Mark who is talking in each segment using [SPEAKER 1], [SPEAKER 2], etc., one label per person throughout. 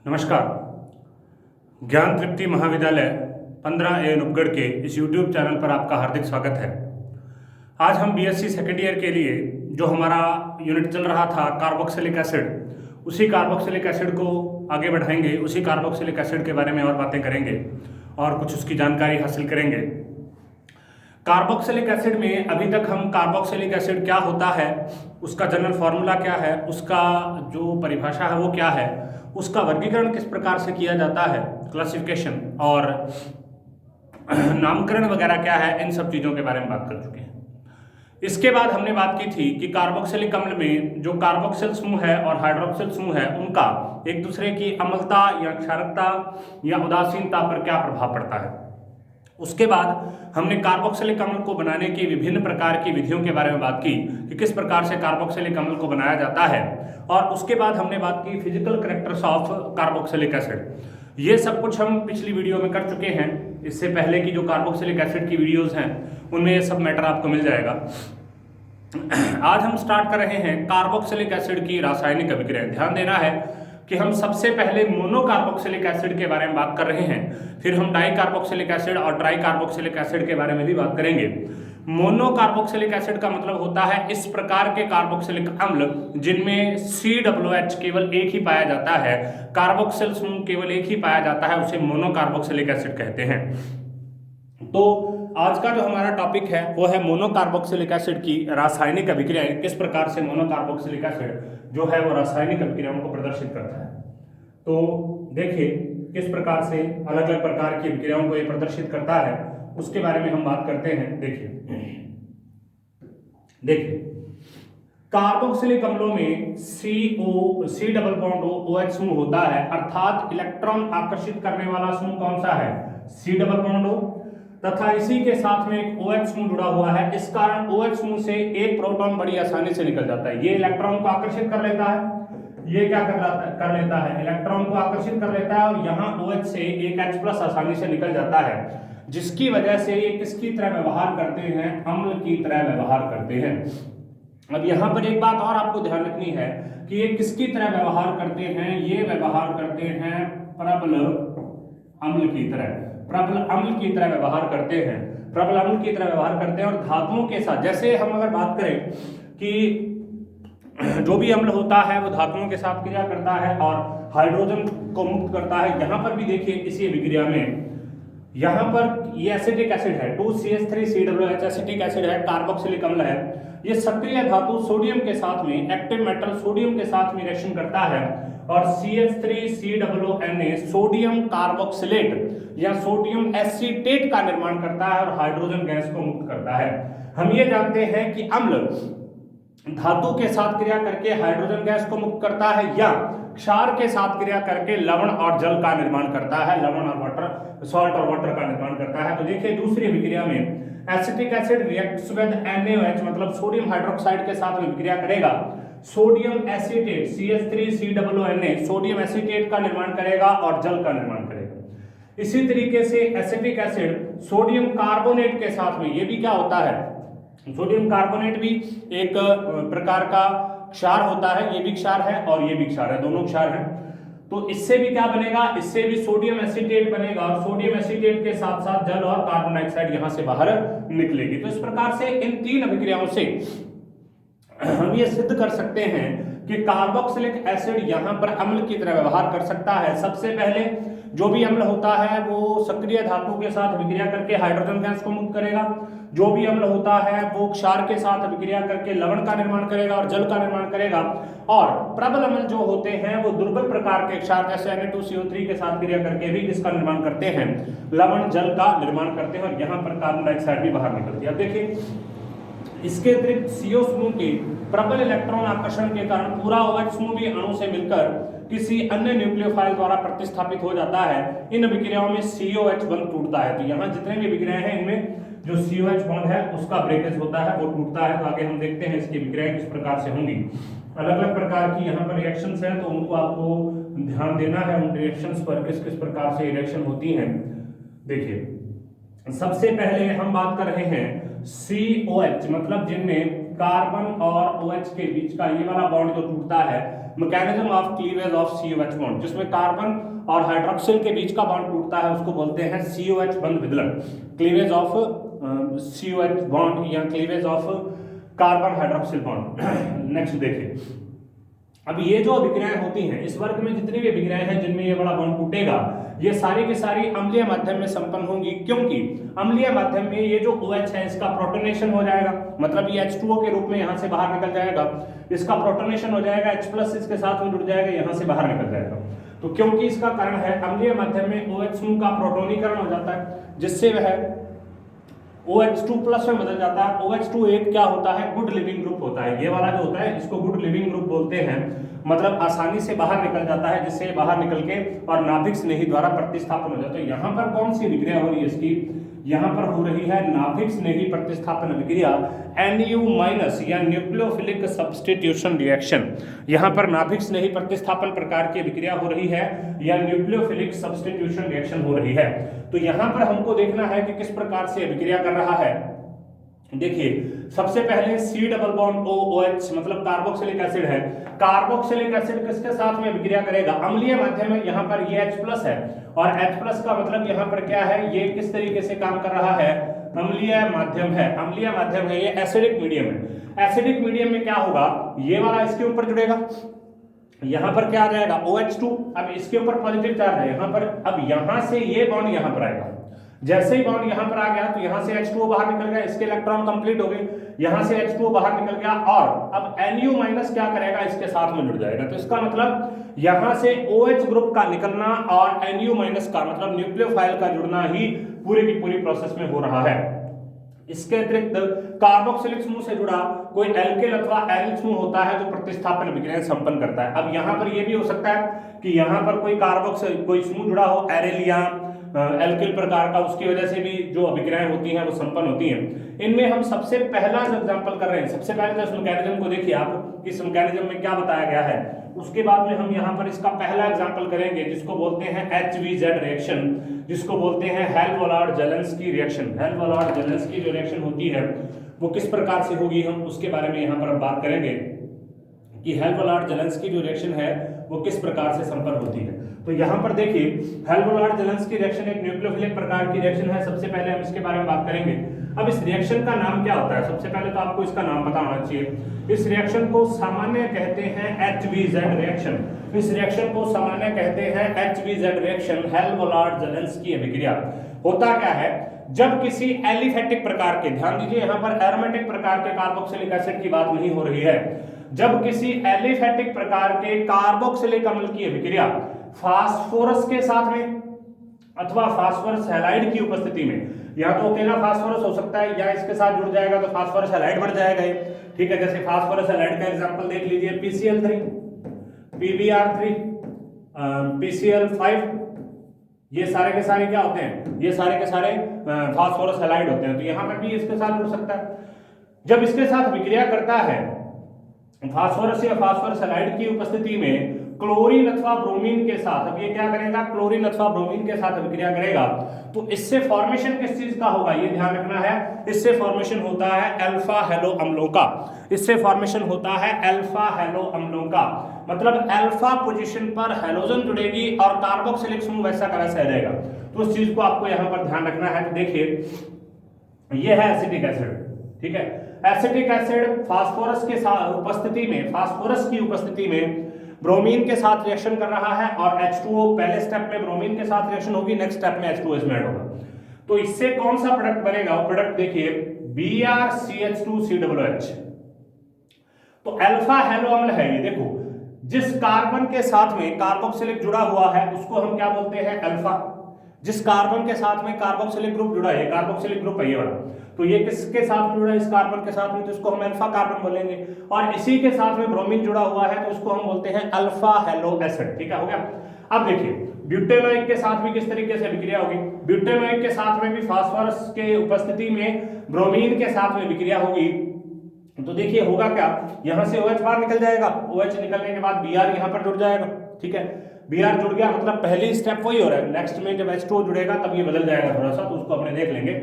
[SPEAKER 1] नमस्कार। ज्ञान तृप्ति महाविद्यालय 15A नुपगढ़ के इस YouTube चैनल पर आपका हार्दिक स्वागत है। आज हम बीएससी सेकेंड ईयर के लिए जो हमारा यूनिट चल रहा था कार्बोक्सिलिक एसिड, उसी कार्बोक्सिलिक एसिड को आगे बढ़ाएंगे, उसी कार्बोक्सिलिक एसिड के बारे में और बातें करेंगे और कुछ उसकी जानकारी हासिल करेंगे। कार्बोक्सिलिक एसिड में अभी तक हम कार्बोक्सिलिक एसिड क्या होता है, उसका जनरल फार्मूला क्या है, उसका जो परिभाषा है वो क्या है, उसका वर्गीकरण किस प्रकार से किया जाता है, क्लासिफिकेशन और नामकरण वगैरह क्या है, इन सब चीज़ों के बारे में बात कर चुके हैं। इसके बाद हमने बात की थी कि कार्बोक्सिलिक अम्ल में जो कार्बोक्सिल समूह है और हाइड्रोक्सिल समूह है, उनका एक दूसरे की अम्लता या क्षारकता या उदासीनता पर क्या प्रभाव पड़ता है। उसके बाद हमने कार्बोक्सिलिक अम्ल को बनाने की विभिन्न प्रकार की विधियों के बारे में बात की कि किस प्रकार से कार्बोक्सिलिक अम्ल को बनाया जाता है, और उसके बाद हमने बात की physical characters of carboxylic acid. ये सब कुछ हम पिछली वीडियो में कर चुके हैं। इससे पहले की जो कार्बोक्सिलिक एसिड की वीडियोस हैं उनमें ये सब मैटर आपको मिल जाएगा। आज हम स्टार्ट कर रहे हैं कार्बोक्सिलिक एसिड की रासायनिक अभिक्रिया। ध्यान देना है कि हम सबसे पहले मोनोकार्बोक्सिलिक एसिड के बारे में बात कर रहे हैं, फिर हम डाई कार्बोक्सिलिक एसिड और ट्राई कार्बोक्सिलिक एसिड के बारे में भी बात करेंगे। मोनोकार्बोक्सिलिक एसिड का मतलब होता है इस प्रकार के कार्बोक्सिलिक अम्ल जिनमें COOH केवल एक ही पाया जाता है, कार्बोक्सिल समूह केवल एक ही पाया जाता है, उसे मोनोकार्बोक्सिलिक एसिड कहते हैं। तो आज का जो हमारा टॉपिक है वो है मोनोकार्बोक्सिलिक एसिड की रासायनिक अभिक्रियाएं, किस प्रकार से मोनोकार्बोक्सिलिक एसिड जो है वो रासायनिक अभिक्रियाओं को प्रदर्शित करता है। तो देखिए किस प्रकार से अलग अलग प्रकार की अभिक्रियाओं को ये प्रदर्शित करता है, उसके बारे में हम बात करते हैं। देखिए कार्बोक्सिलिक अम्लों में C डबल बॉन्ड OH समूह होता है, अर्थात इलेक्ट्रॉन आकर्षित करने वाला समूह कौन सा है, C डबल बॉन्ड O, तथा इसी के साथ में एक OH समूह जुड़ा हुआ है। इस कारण OH समूह से एक प्रोटॉन बड़ी आसानी से निकल जाता है। ये इलेक्ट्रॉन को आकर्षित कर लेता है, ये क्या कर लेता है, इलेक्ट्रॉन को आकर्षित कर लेता है, और यहाँ OH से एक H+ आसानी से निकल जाता है, जिसकी वजह से ये किसकी तरह व्यवहार करते हैं, अम्ल की तरह व्यवहार करते हैं। अब यहाँ पर एक बात और आपको ध्यान रखनी है कि ये किसकी तरह व्यवहार करते हैं, ये व्यवहार करते हैं प्रबल अम्ल की तरह, प्रबल अम्ल की तरह व्यवहार करते हैं, प्रबल अम्ल की तरह व्यवहार करते हैं। और धातुओं के साथ, जैसे हम अगर बात करें कि जो भी अम्ल होता है वो धातुओं के साथ क्रिया करता है और हाइड्रोजन को मुक्त करता है। यहाँ पर भी देखिए इसी अभिक्रिया में, यहाँ पर ये एसिटिक एसिड है, 2CH3COOH एसिटिक एसिड है, कार्बोक्सिलिक अम्ल है। ये सक्रिय धातु सोडियम के साथ में, एक्टिव मेटल सोडियम के साथ में रिएक्शन करता है और CH3COONA सोडियम कार्बोक्सिलेट या सोडियम एसीटेट का निर्माण करता है और हाइड्रोजन गैस को मुक्त करता है। हम ये जानते हैं कि अम्ल धातु के साथ क्रिया करके हाइड्रोजन गैस को मुक्त करता है या क्षार के साथ क्रिया करके लवण और जल का निर्माण करता है, लवण और वाटर, सॉल्ट और वाटर का निर्माण करता है। तो देखिए दूसरी अभिक्रिया में acetic acid reacts with NaOH मतलब सोडियम हाइड्रोक्साइड के साथ अभिक्रिया करेगा, sodium acetate CH3COONA sodium acetate का निर्माण करेगा और जल का निर्माण करेगा। इसी तरीके से एसिटिक एसिड सोडियम कार्बोनेट के साथ में, ये भी क्या होता है, सोडियम कार्बोनेट भी एक प्रकार का क्षार होता है, ये भी क्षार है और ये भी क्षार है, दोनों क्षार हैं। तो इससे भी क्या बनेगा, इससे भी सोडियम एसीटेट बनेगा और सोडियम एसीटेट के साथ साथ जल और कार्बन डाइऑक्साइड यहां से बाहर निकलेगी। तो इस प्रकार से इन तीन अभिक्रियाओं से हम ये सिद्ध कर सकते हैं कि कार्बोक्सिलिक एसिड यहाँ पर अम्ल की तरह व्यवहार कर सकता है। सबसे पहले जो भी अम्ल होता है वो सक्रिय धातु के साथ अभिक्रिया करके हाइड्रोजन गैस को मुक्त करेगा, जो भी अम्ल होता है वो क्षार के साथ अभिक्रिया करके लवण का निर्माण करेगा और जल का निर्माण करेगा, और प्रबल अम्ल जो होते हैं वो दुर्बल प्रकार के क्षार जैसे Na2CO3 के साथ क्रिया करके भी किसका निर्माण करते हैं, लवण जल का निर्माण करते हैं, और यहाँ पर कार्बन डाइऑक्साइड भी बाहर निकलती है। अब देखिए इसके अतिरिक्त CO समूह के प्रबल इलेक्ट्रॉन आकर्षण के कारण पूरा OH समूह भी अणु से मिलकर किसी अन्य न्यूक्लियोफाइल द्वारा प्रतिस्थापित हो जाता है। इन अभिक्रियाओं में COH बॉन्ड टूटता है। तो यहाँ जितने भी अभिक्रियाएं हैं इनमें जो COH बॉन्ड है उसका ब्रेकेज होता है, वो टूटता है। तो आगे हम देखते हैं इसकी अभिक्रियाएं किस प्रकार से होंगी। अलग अलग प्रकार की यहाँ पर रिएक्शंस हैं, तो उनको आपको ध्यान देना है, उन रिएक्शंस पर किस किस प्रकार से रिएक्शन होती हैं। देखिए सबसे पहले हम बात कर रहे हैं COH मतलब जिनमें कार्बन और OH के बीच का ये वाला बॉन्ड जो टूटता है, mechanism of cleavage of COH bond, जिसमें कार्बन और हाइड्रोक्सिल के बीच का बॉन्ड टूटता है, उसको बोलते हैं COH बंध विदलन, क्लीवेज ऑफ COH बॉन्ड या cleavage of carbon hydroxyl bond. Next देखिए, अब ये जो अभिक्रियाएं होती हैं, इस वर्ग में जितनी भी अभिक्रियाएं हैं जिनमें ये बड़ा बॉन्ड टूटेगा, ये सारी की सारी अम्लीय माध्यम में संपन्न होंगी, क्योंकि अम्लीय माध्यम में ये जो OH है इसका प्रोटोनेशन हो जाएगा, मतलब ये H2O के रूप में यहाँ से बाहर निकल जाएगा, इसका प्रोटोनेशन हो जाएगा, H+ इसके साथ में जुड़ जाएगा, यहाँ से बाहर निकल जाएगा। तो क्योंकि इसका कारण है अम्लीय माध्यम में OH समूह का प्रोटोनीकरण हो जाता है, जिससे वह OH2+ में बदल जाता है। OH2 एक क्या होता है, गुड लिविंग ग्रुप होता है, ये वाला जो होता है इसको गुड लिविंग ग्रुप बोलते हैं, मतलब आसानी से बाहर निकल जाता है, जिससे बाहर निकल के और नाभिक स्नेही द्वारा प्रतिस्थापन हो जाता है। यहाँ पर कौन सी विक्रिया हो रही है इसकी, यहाँ पर हो रही है नाभिक स्नेही प्रतिस्थापन विक्रिया, NU- या न्यूक्लियोफिलिक सब्स्टिट्यूशन रिएक्शन। यहाँ पर नाभिक स्नेही प्रतिस्थापन प्रकार की विक्रिया हो रही है या न्यूक्लियोफिलिक सब्स्टिट्यूशन रिएक्शन हो रही है। तो यहाँ पर हमको देखना है कि किस प्रकार से विक्रिया कर रहा है। देखिए, सबसे पहले C डबल बॉन्ड OH मतलब कार्बोक्सिलिक एसिड है, कार्बोक्सिलिक एसिड किसके साथ में विक्रिया करेगा, अम्लीय माध्यम में, यहाँ पर ये H+ है और H+ का मतलब यहाँ पर क्या है, ये किस तरीके से काम कर रहा है, अम्लीय माध्यम है, अम्लीय माध्यम है, ये एसिडिक मीडियम है। एसिडिक मीडियम में क्या होगा, ये वाला इसके ऊपर जुड़ेगा, यहाँ पर क्या आ जाएगा OH2, अब इसके ऊपर पॉजिटिव चार्ज है यहाँ पर, अब यहाँ से ये बॉन्ड यहाँ पर आएगा, जैसे ही बॉन्ड यहाँ पर आ गया तो यहाँ से H2O बाहर निकल गया, इसके इलेक्ट्रॉन कंप्लीट हो गए, यहाँ से H2O बाहर निकल गया और अब NU- क्या करेगा, इसके साथ में जुड़ जाएगा। तो इसका मतलब यहाँ से OH ग्रुप का निकलना और NU- का मतलब न्यूक्लियोफाइल का जुड़ना ही पूरी की पूरी प्रोसेस में हो रहा है। इसके अतिरिक्त कार्बोक्सिलिक समूह से जुड़ा कोई एल्किल अथवा एरिल समूह होता है जो प्रतिस्थापन अभिक्रियाएं संपन्न करता है। अब यहाँ पर यह भी हो सकता है कि यहाँ पर कोई कार्बोक्सिल कोई समूह जुड़ा हो एरिल या एल्किल प्रकार का, उसकी वजह से भी जो अभिक्रियाएं होती हैं वो संपन्न होती हैं। इनमें हम सबसे पहला जो एग्जांपल कर रहे हैं, सबसे पहले तो इस मैकेनिज्म को देखिए आप, इस मैकेनिज्म में क्या बताया गया है, उसके बाद में हम यहाँ पर इसका पहला एग्जांपल करेंगे जिसको बोलते हैं HVZ रिएक्शन, जिसको बोलते हैं हेल्महोल्ट्ज-जेलेंस्की रिएक्शन। हेल्महोल्ट्ज-जेलेंस्की जो रिएक्शन होती है वो किस प्रकार से होगी, हम उसके बारे में यहाँ पर हम बात करेंगे कि हेल्महोल्ट्ज-जेलेंस्की जो रिएक्शन है वो किस प्रकार से संपन्न होती है। तो यहाँ पर देखिए, हेल्महोल्ट्ज-जेलेंस्की रिएक्शन एक न्यूक्लियोफिलिक प्रकार की रिएक्शन है। सबसे पहले हम इसके बारे में बात करेंगे। अब इस रिएक्शन का नाम क्या होता है, सबसे पहले तो आपको इसका नाम पता होना चाहिए। इस रिएक्शन को सामान्य कहते हैं HVZ रिएक्शन। इस रिएक्शन को सामान्य कहते हैं HVZ रिएक्शन, हेल्महोल्ट्ज-जेलेंस्की अभिक्रिया। होता क्या है, जब किसी एलिफेटिक प्रकार के, ध्यान दीजिए यहाँ पर एरोमेटिक प्रकार के कार्बोक्सिलिक एसिड की बात नहीं हो रही है, जब किसी एलिफेटिक प्रकार के कार्बोक्सिलिक अम्ल की अभिक्रिया फास्फोरस के साथ में अथवा फास्फोरस हैलाइड की उपस्थिति में, या तो अकेला फास्फोरस हो सकता है या इसके साथ जुड़ जाएगा तो फास्फोरस हैलाइड बढ़ जाएगा, ठीक है। जैसे फास्फोरस हैलाइड का एग्जांपल देख लीजिए, PCl3, PbR3, PCl5, ये सारे के सारे क्या होते हैं, ये सारे के सारे फास्फोरस हैलाइड होते हैं। तो यहाँ पर भी इसके साथ जुड़ सकता है। जब इसके साथ विक्रिया करता है फास्फोरस या फास्फोरस हैलाइड की उपस्थिति में क्लोरीन अथवा ब्रोमीन के साथ, अब ये क्या करेगा, क्लोरीन अथवा ब्रोमीन के साथ अभिक्रिया करेगा, तो इससे फॉर्मेशन किस चीज का होगा, ये ध्यान रखना है। इससे फॉर्मेशन होता है अल्फा हेलो अम्लों का। इससे फॉर्मेशन होता है अल्फा हेलो अम्लों का, मतलब अल्फा पोजीशन पर हेलोजन जुड़ेगी और कार्बोक्सिलिक समूह वैसा का वैसा रहेगा। तो उस चीज को आपको यहाँ पर ध्यान रखना है। तो देखिए, ये है एसिटिक एसिड, ठीक है। एसिटिक एसिड फास्फोरस के साथ उपस्थिति में, फास्फोरस की उपस्थिति में ब्रोमीन के साथ रिएक्शन कर रहा है और H2O पहले स्टेप में ब्रोमीन के साथ रिएक्शन होगी, नेक्स्ट स्टेप में H2O इसमें ऐड होगा। तो इससे कौन सा प्रोडक्ट बनेगा, वो प्रोडक्ट देखिए BrCH2COOH। तो अल्फा हेलो अम्ल है ये, देखो जिस कार्बन के साथ में कार्बोक्सिलिक जुड़ा हुआ है उसको हम क्या बोलते हैं, अल्फा। जिस कार्बन के साथ में कार्बोक्सिलिक ग्रुप जुड़ा है, कार्बोक्सिलिक ग्रुप है ये वाला, तो ये किसके साथ जुड़ा है, इस कार्बन के साथ में, तो इसको हम अल्फा कार्बन बोलेंगे। और इसी के साथ में ब्रोमीन जुड़ा हुआ है तो इसको हम बोलते हैं अल्फा हेलो एसिड, ठीक है, हो गया। अब देखिए, ब्यूटेनोइक के साथ भी किस तरीके से विक्रिया होगी। ब्यूटेनोइक के साथ में भी फास्फोरस के उपस्थिति में ब्रोमीन के साथ में विक्रिया होगी। तो देखिए होगा क्या, यहां से OH बाहर निकल जाएगा, OH निकलने के बाद Br यहां पर जुड़ जाएगा, ठीक है। Br जुड़ गया मतलब पहली स्टेप वही हो रहा है, नेक्स्ट में जब H2O जुड़ेगा तब ये बदल जाएगा थोड़ा सा, तो उसको अपने देख लेंगे।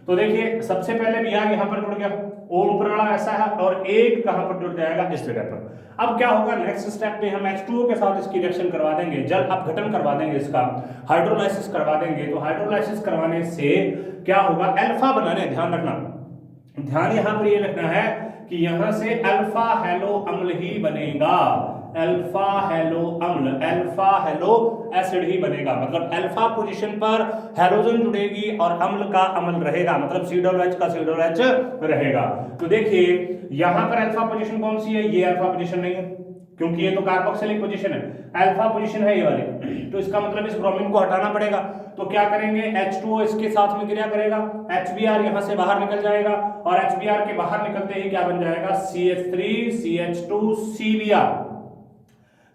[SPEAKER 1] तो देखिए सबसे पहले Br यहाँ पर जुड़ गया, O ऊपर वाला ऐसा है और एक कहां पर जुड़ जाएगा, इस जगह पर। अब क्या होगा, नेक्स्ट स्टेप में हम H2O के साथ इसकी रिएक्शन करवा देंगे, जल अपघटन करवा देंगे, इसका हाइड्रोलाइसिस करवा देंगे। तो हाइड्रोलाइसिस करवाने से क्या होगा, अल्फा बनाने, ध्यान रखना, ध्यान यहां पर ये रखना है कि यहां से अल्फा हेलो अम्ल ही बनेगा, अल्फा हेलो अम्ल, अल्फा हेलो एसिड ही बनेगा। मतलब अल्फा पोजीशन पर हेलोजन जुड़ेगी और अम्ल का अम्ल रहेगा, मतलब C+H का C+H रहेगा। तो देखिए यहां पर अल्फा पोजीशन कौन सी है, ये अल्फा पोजीशन नहीं है क्योंकि ये तो कार्बोक्सिलिक पोजीशन है, अल्फा पोजीशन है ये वाली। तो इसका मतलब इस ब्रोमीन को हटाना पड़ेगा। तो क्या करेंगे, H2O इसके साथ में क्रिया करेगा, HBr यहां से बाहर निकल जाएगा और HBr के बाहर निकलते ही क्या बन जाएगा, CH3 CH2 CBr,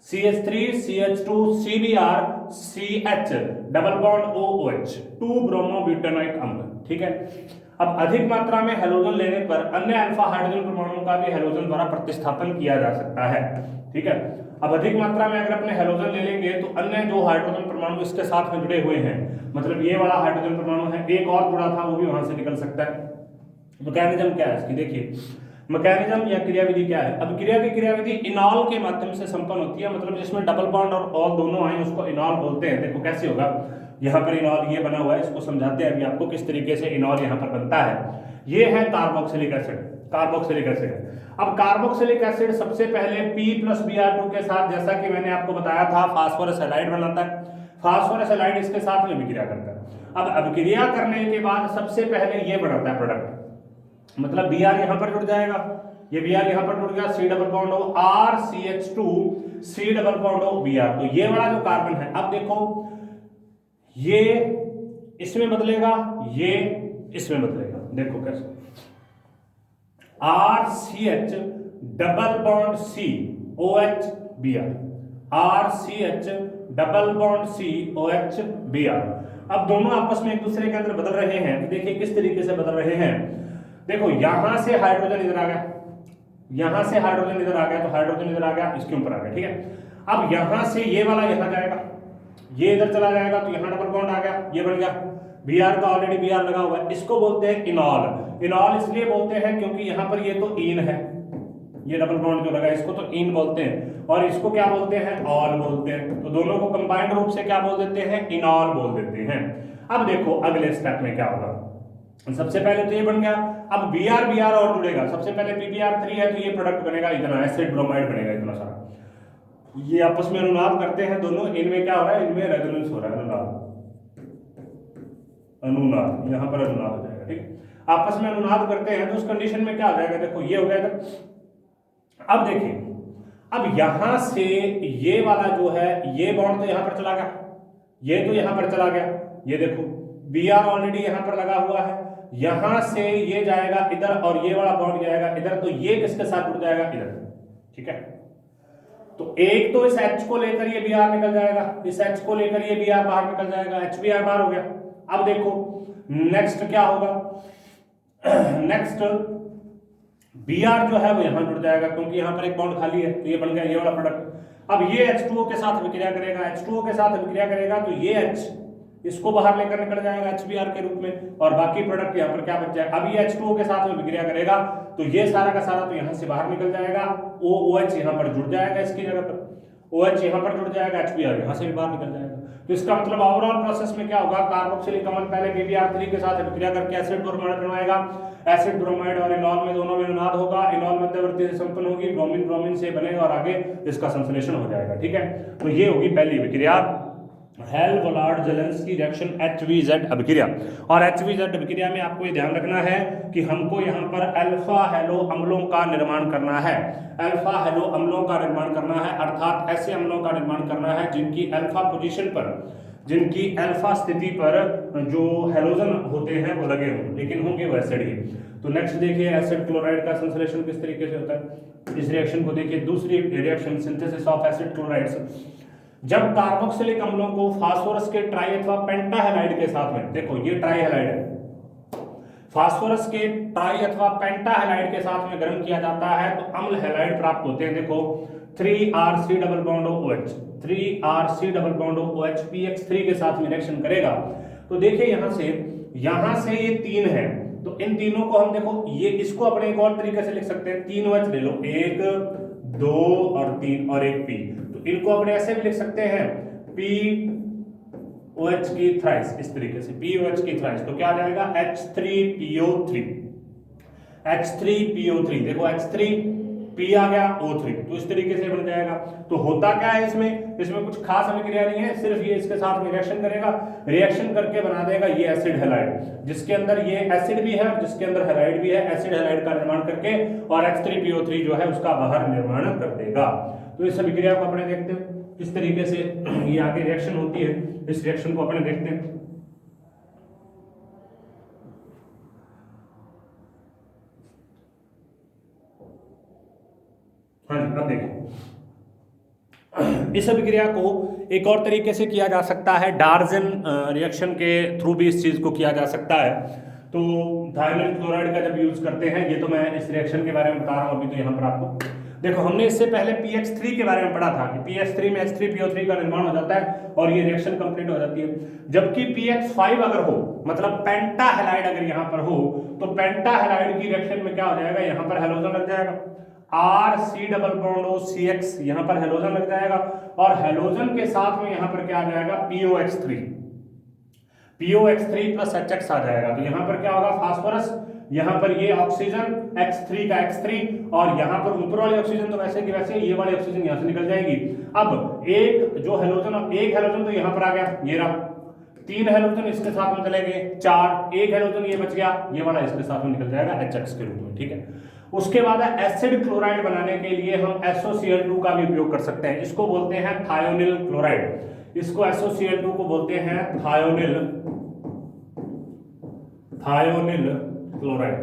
[SPEAKER 1] CH3 CH2 CBr CH double bond OOH 2 ब्रोमोब्यूटेनॉइक अम्ल। ठीक है, अब अधिक मात्रा में हेलोजन लेने पर अन्य अल्फा हाइड्रोजन परमाणुओं का भी हेलोजन द्वारा प्रतिस्थापन किया जा सकता है। ठीक है, अब अधिक मात्रा में अगर अपने हेलोजन ले लेंगे तो अन्य जो हाइड्रोजन परमाणु इसके साथ में जुड़े हुए हैं, मतलब ये वाला हाइड्रोजन परमाणु है, एक और जुड़ा था वो भी वहां से निकल सकता है। मैकेनिज्म क्या है इसकी, देखिए मैकेनिज्म या क्रियाविधि क्या है। अब क्रिया की क्रियाविधि इनॉल के माध्यम से संपन्न होती है, मतलब जिसमें डबल बॉन्ड और ऑल दोनों आए उसको इनॉल बोलते हैं। देखो कैसे होगा, यहाँ पर इनॉल ये बना हुआ है, इसको समझाते हैं अभी आपको किस तरीके से इनॉल यहाँ पर बनता है। ये है कार्बोक्सिलिक एसिड, कार्बोक्सिलिक एसिड। अब कार्बोक्सिलिक एसिड सबसे पहले P+Br2 के साथ, जैसा कि मैंने आपको बताया था, फास्फोरस हैलाइड बनाता है, फास्फोरस हैलाइड इसके साथ में विक्रिया करता है। अब अभिक्रिया करने के बाद सबसे पहले ये बनाता है प्रोडक्ट, मतलब Br यहां पर जुड़ जाएगा, ये Br यहां पर जुड़ गया, C double bond O R CH2 C double bond O Br। तो ये वाला जो कार्बन है, अब देखो ये इसमें बदलेगा, ये इसमें बदलेगा, देखो कैसे, RCH double bond C OH Br, RCH double bond C OH Br। अब दोनों आपस में एक दूसरे के अंदर बदल रहे हैं, तो देखिए किस तरीके से बदल रहे हैं। देखो यहां से हाइड्रोजन इधर आ गया, यहां से हाइड्रोजन इधर आ गया, तो हाइड्रोजन इधर आ गया, इसके ऊपर आ गया। ठीक है, अब यहां से ये वाला यहां जाएगा, ये इधर चला जाएगा, तो यहां डबल बॉन्ड आ गया, ये बन गया, Br का ऑलरेडी Br लगा हुआ है, इसको बोलते हैं इनॉल। इनॉल इसलिए बोलते हैं क्योंकि यहां पर ये तो इन है, ये डबल बॉन्ड जो लगा इसको तो इन बोलते हैं, और इसको क्या बोलते हैं, ऑल बोलते हैं। तो दोनों को कंबाइंड रूप से क्या बोल देते हैं, इनॉल बोल देते हैं। अब देखो अगले स्टेप में क्या होगा, सबसे पहले तो ये बन गया, अब Br और जुड़ेगा, सबसे पहले PbR3 है तो ये प्रोडक्ट बनेगा इतना, एसिड ब्रोमाइड बनेगा इतना सारा। ये आपस में अनुनाद करते हैं दोनों, इनमें क्या हो रहा है, इनमें रेजोनेंस हो रहा है, अनुनाद, अनुनाद, यहां पर अनुनाद हो जाएगा। ठीक है, आपस में अनुनाद करते हैं तो उस कंडीशन में क्या हो जाएगा, देखो ये हो गया इधर। अब देखिए, अब यहां से ये वाला जो है, ये बॉन्ड तो यहां पर चला गया, ये तो यहां पर चला गया, ये देखो Br ऑलरेडी यहां पर लगा हुआ है, यहां से ये जाएगा इधर और ये वाला बॉन्ड जाएगा इधर, तो ये किसके साथ जुड़ जाएगा, इधर। ठीक है, तो एक तो इस H को लेकर ये Br निकल जाएगा, इस H को लेकर ये Br बाहर निकल जाएगा, HBr बाहर हो गया। अब देखो नेक्स्ट क्या होगा, नेक्स्ट Br जो है वो यहां जुड़ जाएगा क्योंकि यहां पर एक बॉन्ड खाली है, तो ये बन गया ये वाला प्रोडक्ट। अब ये H2O के साथ विक्रिया करेगा, H2O के साथ विक्रिया करेगा तो ये H इसको बाहर लेकर निकल जाएगा HBr के रूप में, और बाकी प्रोडक्ट यहाँ पर क्या बच जाएगा, अब ये H2O के साथ में विक्रिया करेगा तो ये सारा का सारा तो यहाँ से बाहर निकल जाएगा, OOH यहाँ पर जुड़ जाएगा, इसकी जगह पर OH यहाँ पर जुड़ जाएगा, HBr यहाँ से भी बाहर निकल जाएगा। तो इसका मतलब ओवरऑल प्रोसेस में क्या होगा, कार्बोक्सिलिक अम्ल पहले PbR3 के साथ विक्रिया करके एसिड ब्रोमाइड बनवाएगा, एसिड ब्रोमाइड और इनॉल में दोनों में अनुनाद होगा, इनॉल मध्यवर्ती से संपन्न होगी, ब्रोमीन ब्रोमीन से बनेगा और आगे इसका संश्लेषण हो जाएगा। ठीक है, तो ये होगी पहली विक्रिया, हेल-वोलार्ड-ज़ेलेंस्की रिएक्शन HVZ अभिक्रिया। और HVZ अभिक्रिया में आपको ये ध्यान रखना है कि हमको यहाँ पर अल्फा हेलो अम्लों का निर्माण करना है, अल्फा हेलो अम्लों का निर्माण करना है, अर्थात ऐसे अम्लों का निर्माण करना है जिनकी अल्फा पोजीशन पर, जिनकी अल्फा स्थिति पर जो हेलोजन होते हैं वो लगे हों, लेकिन होंगे वो एसिड ही। तो नेक्स्ट देखिए एसिड क्लोराइड का संश्लेषण किस तरीके से होता है, इस रिएक्शन को देखिए, दूसरी reaction synthesis of acid chlorides. जब कार्बोक्सिलिक अम्लों को फास्फोरस के ट्राई अथवा पेंटा हैलाइड के साथ में, देखो ये ट्राई हैलाइड है, फास्फोरस के ट्राई अथवा पेंटा हैलाइड के साथ में गर्म किया जाता है तो अम्ल हैलाइड प्राप्त होते हैं। देखो 3RC double bond OH, 3RC double bond OH PX3 के साथ में रिएक्शन करेगा तो देखिए यहां से ये 3 है, तो इन तीनों को हम देखो, ये इसको अपने एक और तरीके से लिख सकते हैं, 3 OH ले लो, 1 2 और 3 और एक P, तो इनको अपने ऐसे भी लिख सकते हैं POH की थ्राइस, इस तरीके से POH की थ्राइस, तो क्या आ जाएगा H3PO3, H3PO3, देखो H3 P आ गया O3, तो इस तरीके से बन जाएगा। तो होता क्या है इसमें, इसमें कुछ खास अभिक्रिया नहीं है, सिर्फ ये इसके साथ में रिएक्शन करेगा, रिएक्शन करके बना देगा ये एसिड हैलाइड, जिसके अंदर ये एसिड भी है और जिसके अंदर हैलाइड भी है, एसिड हैलाइड का निर्माण करके और H3PO3 जो है उसका बाहर निर्माण कर देगा। तो इस अभिक्रिया को अपने देखते हैं किस तरीके से ये आगे रिएक्शन होती है, इस रिएक्शन को अपने देखते हैं। हाँ जी, अब देखिए इस अभिक्रिया को एक और तरीके से किया जा सकता है, डार्जन रिएक्शन के थ्रू भी इस चीज को किया जा सकता है। तो थायोनिल क्लोराइड का जब यूज करते हैं, ये तो मैं इस रिएक्शन के बारे में बता रहा हूं अभी, तो यहाँ पर आपको देखो, हमने इससे पहले PX3 के बारे में पढ़ा था कि PX3 में H3PO3 का निर्माण हो जाता है और ये रिएक्शन कंप्लीट हो जाती है। जबकि PX5 अगर हो, मतलब पेंटा हैलाइड अगर यहाँ पर हो, तो पेंटा हैलाइड की रिएक्शन में क्या हो जाएगा, यहाँ पर हैलोजन लग जाएगा, RC डबल बॉन्ड OCX, यहाँ पर हैलोजन लग जाएगा और हैलोजन के साथ में यहाँ पर क्या आ जाएगा POX3 प्लस HX आ जाएगा। तो यहाँ पर क्या होगा, फास्फोरस, यहाँ पर ये ऑक्सीजन X3 का X3 और यहाँ पर ऊपर वाली ऑक्सीजन तो वैसे की वैसे, ये वाली ऑक्सीजन यहाँ से निकल जाएगी। अब एक जो हैलोजन, एक हैलोजन तो यहाँ पर आ गया, ये रहा, 3 हैलोजन इसके साथ में चले गए, 4, एक हैलोजन ये बच गया, ये वाला इसके साथ में निकल जाएगा HX के रूप में, ठीक है। उसके बाद एसिड क्लोराइड बनाने के लिए हम SOCl2 का भी उपयोग कर सकते हैं, इसको बोलते हैं थायोनिल क्लोराइड, इसको SOCl2 को बोलते हैं थायोनिल क्लोराइड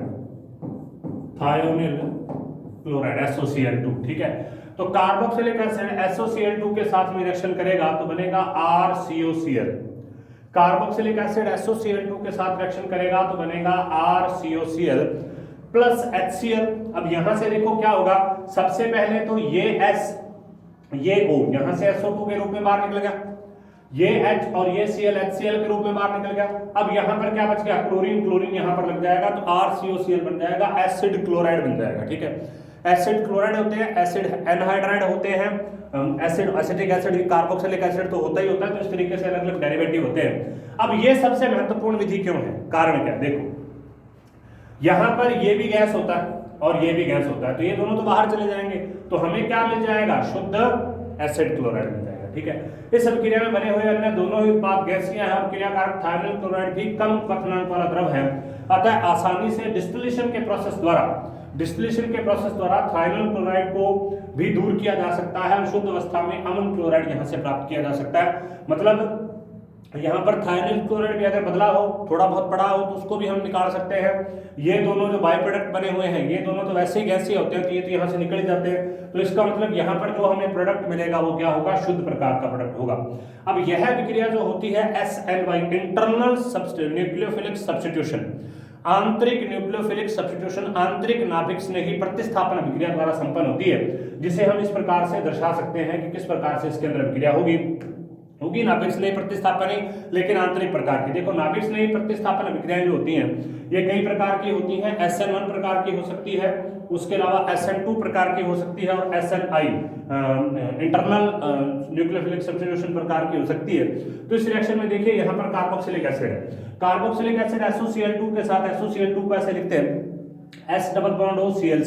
[SPEAKER 1] SOCl2, ठीक है। तो कार्बोक्सिलिक एसिड SOCl2 के साथ में रिएक्शन करेगा तो बनेगा RCOCl, कार्बोक्सिलिक एसिड SOCl2 के साथ रिएक्शन करेगा तो बनेगा RCOCl प्लस HCl। अब यहां से देखो क्या होगा, सबसे पहले तो ये S, ये O यहां से SO2 के रूप में बाहर निकल गया, ये H और ये Cl HCl के रूप में बाहर निकल गया। अब यहां पर क्या बच गया, क्लोरीन, क्लोरीन यहां पर लग जाएगा तो RCOCl बन जाएगा, एसिड क्लोराइड बन जाएगा, ठीक है। एसिड क्लोराइड होते हैं, एसिड एनहाइड्राइड होते हैं, acid acetic acid, carboxylic acid तो होता ही होता है, तो इस तरीके से अलग अलग डेरिवेटिव होते हैं। अब ये सबसे महत्वपूर्ण विधि क्यों है, कारण क्या, देखो यहां पर ये भी गैस होता है और ये भी गैस होता है, तो ये दोनों तो बाहर चले जाएंगे, तो हमें क्या मिल जाएगा, शुद्ध एसिड क्लोराइड मिल जाएगा, ठीक है। इस अभिक्रिया में बने हुए अन्य दोनों ही उत्पाद गैसीय है और क्रियाकारक थायोनिल क्लोराइड भी कम क्वथनांक वाला द्रव है, अतः आसानी से डिस्टिलेशन के प्रोसेस द्वारा थायोनिल क्लोराइड को भी दूर किया जा सकता है और शुद्ध अवस्था में अमन क्लोराइड यहां से प्राप्त किया जा सकता है। मतलब यहाँ पर थायोनिल क्लोराइड भी अगर बदला हो, थोड़ा बहुत पड़ा हो, तो उसको भी हम निकाल सकते हैं। ये दोनों जो बाय प्रोडक्ट बने हुए हैं, ये दोनों तो वैसे ही गैसीय होते हैं, तो ये तो यहाँ से निकल जाते हैं, तो इसका मतलब यहाँ पर जो हमें प्रोडक्ट मिलेगा वो क्या होगा, शुद्ध प्रकार का प्रोडक्ट होगा। अब यह विक्रिया जो होती है SNY, इंटरनल न्यूक्लियोफिलिक सब्स्टिट्यूशन, आंतरिक न्यूक्लियोफिलिक सब्स्टिट्यूशन, आंतरिक नाभिक स्नेही प्रतिस्थापन अभिक्रिया द्वारा संपन्न होती है, जिसे हम इस प्रकार से दर्शा सकते हैं कि किस प्रकार से इसके अंदर अभिक्रिया होगी नाभिक स्नेही प्रतिस्थापन ही, लेकिन आंतरिक प्रकार की। देखो नाभिक स्नेही प्रतिस्थापन अभिक्रियाएं जो होती हैं ये कई प्रकार की होती हैं, SN1 प्रकार की हो सकती है, उसके अलावा SN2 प्रकार की हो सकती है और SNI इंटरनल न्यूक्लियोफिलिक सब्स्टिट्यूशन प्रकार की हो सकती है। तो इस रिएक्शन में देखिए यहाँ पर कार्बोक्सिलिक एसिड है, कार्बोक्सिलिक एसिड SOCl2 के साथ, SOCl2 को ऐसे लिखते हैं S double bond O Cl।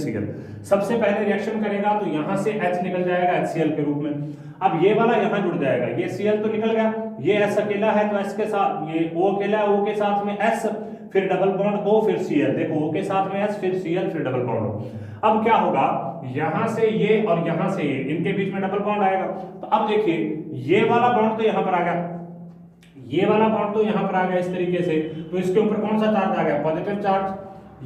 [SPEAKER 1] सबसे पहले रिएक्शन करेगा तो यहां से H निकल जाएगा HCl के रूप में, अब ये वाला यहां जुड़ जाएगा, ये Cl तो निकल गया, ये S अकेला है तो S के साथ, ये O अकेला है, O के साथ में S, फिर डबल बॉन्ड O फिर Cl, देखो O के साथ में S फिर Cl फिर डबल बॉन्ड O। अब क्या होगा, यहां से ये और यहां से ये, इनके बीच में डबल बॉन्ड आएगा, तो अब देखिए ये वाला बॉन्ड तो यहां पर आ गया, ये वाला बॉन्ड तो यहां पर आ गया इस तरीके से, तो इसके ऊपर कौन सा चार्ज आ गया, पॉजिटिव चार्ज,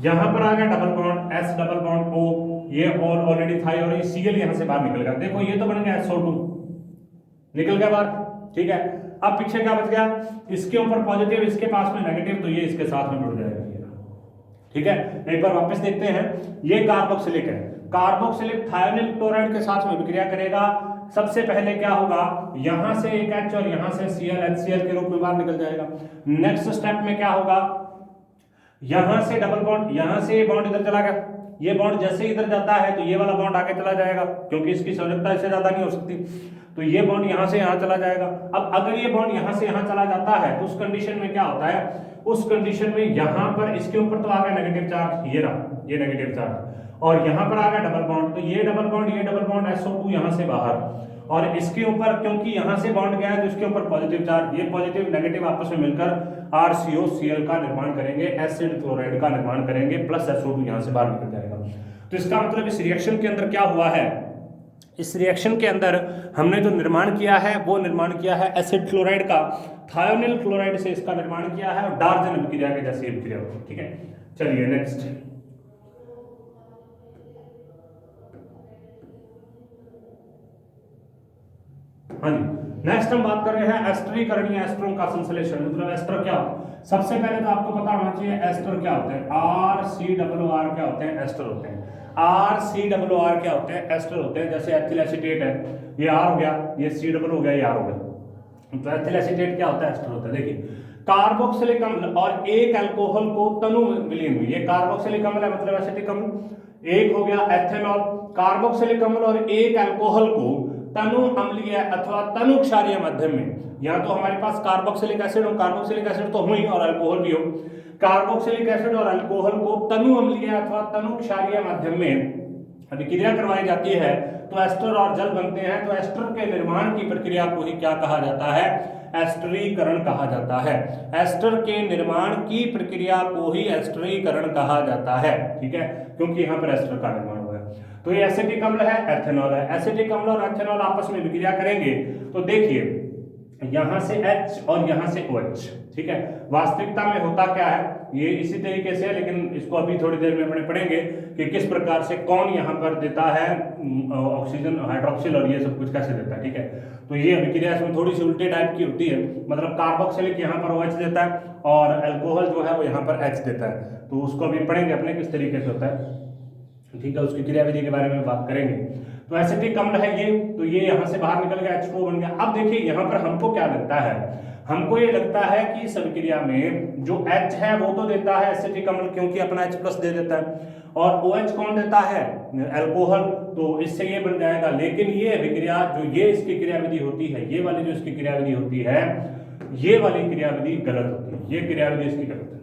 [SPEAKER 1] यहां पर आ गया double bond S double bond O, ये और ऑलरेडी था और ये Cl यहां से बाहर निकल गया, देखो ये तो बन गया SO2 निकल गया बाहर, ठीक है। अब पीछे क्या बच गया, इसके ऊपर पॉजिटिव, इसके पास में नेगेटिव, तो ये इसके साथ में जुड़ जाएगा, ठीक है। एक बार वापस देखते हैं, ये कार्बोक्सिलिक है, कार्बोक्सिलिक थायोनिल क्लोराइड के साथ में विक्रिया करेगा। सबसे पहले क्या होगा, यहां से एक H और यहां से Cl HCl के रूप में बाहर निकल जाएगा। नेक्स्ट स्टेप में क्या होगा, यहां से डबल बॉन्ड, यहां से बॉन्ड इधर चला गया, ये बॉन्ड जैसे इधर जाता है तो ये वाला बॉन्ड आगे चला जाएगा, क्योंकि इसकी संयोजकता इससे ज्यादा नहीं हो सकती, तो ये बॉन्ड यहां से यहां चला जाएगा। अब अगर ये बॉन्ड यहां से यहां चला जाता है तो उस कंडीशन में क्या होता है, उस कंडीशन में यहां पर इसके ऊपर तो आ गया नेगेटिव चार्ज, ये रहा ये नेगेटिव चार्ज, और यहां पर आ गया डबल बॉन्ड, तो ये डबल बॉन्ड SO2 यहां से बाहर, और इसके ऊपर क्योंकि यहां से बॉन्ड गया है तो इसके ऊपर पॉजिटिव चार्ज, ये पॉजिटिव नेगेटिव आपस में मिलकर RCOCl का निर्माण करेंगे, एसिड क्लोराइड का निर्माण करेंगे, प्लस SO2 यहां से बाहर निकल जाएगा। तो इसका मतलब इस रिएक्शन के अंदर क्या हुआ है, इस रिएक्शन के अंदर हमने जो निर्माण किया है वो निर्माण किया है एसिड क्लोराइड का, थायोनिल क्लोराइड से इसका निर्माण किया है, और डार्जन अभिक्रिया के जैसी अभिक्रिया होती है। ठीक है, चलिए नेक्स्ट। हाँ जी, नेक्स्ट हम बात कर रहे हैं एस्टरीकरण या एस्टरों का संश्लेषण, मतलब एस्टर क्या होता है। सबसे पहले तो आपको पता होना चाहिए एस्टर क्या होते हैं, RCOR क्या होते हैं, एस्टर होते हैं। RCOR क्या होते हैं, एस्टर होते हैं। जैसे एथिल एसीटेट है, ये R हो गया, ये C डबल हो गया, ये R हो गया, तो एथिल एसीटेट क्या होता है, एस्टर होता है। देखिए कार्बोक्सिलिक अम्ल और एक अल्कोहल को तनु विलीन हुई, ये कार्बोक्सिलिक अम्ल है मतलब एसिटिक अम्ल, एक हो गया एथेनॉल, कार्बोक्सिलिक अम्ल और एक अल्कोहल को तनु अम्लीय अथवा तनु क्षारीय माध्यम में, या तो हमारे पास कार्बोक्सिलिक एसिड और कार्बोक्सिलिक एसिड तो हुई और अल्कोहल भी हो, कार्बोक्सिलिक एसिड और अल्कोहल को तनु अम्लीय अथवा तनु क्षारीय माध्यम में अभिक्रिया करवाई जाती है तो एस्टर और जल बनते हैं। तो एस्टर के निर्माण की प्रक्रिया को ही क्या कहा जाता है, एस्टरीकरण कहा जाता है। एस्टर के निर्माण की प्रक्रिया को ही एस्टरीकरण कहा जाता है। ठीक है, क्योंकि यहाँ पर एस्टर का निर्माण हुआ है। तो ये एसिटिक अम्ल है, एथेनॉल है, एसिटिक अम्ल और एथेनॉल आपस में विक्रिया करेंगे तो देखिए यहां से H और यहां से OH। ठीक है, वास्तविकता में होता क्या है, ये इसी तरीके से है, लेकिन इसको अभी थोड़ी देर में अपने पढ़ेंगे कि किस प्रकार से कौन यहाँ पर देता है ऑक्सीजन, हाइड्रोक्सिल और ये सब कुछ कैसे देता है। ठीक है, तो ये अभिक्रिया इसमें थोड़ी सी उल्टे टाइप की होती है, मतलब कार्बोक्सिलिक यहाँ पर OH देता है और अल्कोहल जो है वो यहाँ पर H देता है, तो उसको अभी पढ़ेंगे अपने किस तरीके से होता है। ठीक है, उसकी क्रियाविधि के बारे में बात करेंगे। तो एसिटिक अम्ल है ये, तो ये यहाँ से बाहर निकल गया, H2O बन गया। अब देखिए यहाँ पर हमको क्या लगता है, हमको ये लगता है कि इस अभिक्रिया में जो H है वो तो देता है एसिटिक अम्ल, क्योंकि अपना H+ दे देता है, और OH कौन देता है, अल्कोहल, तो इससे ये बन जाएगा। लेकिन ये अभिक्रिया जो ये इसकी क्रियाविधि होती है, ये वाली जो इसकी क्रियाविधि होती है, ये वाली क्रियाविधि गलत होती है, ये क्रियाविधि इसकी गलत है।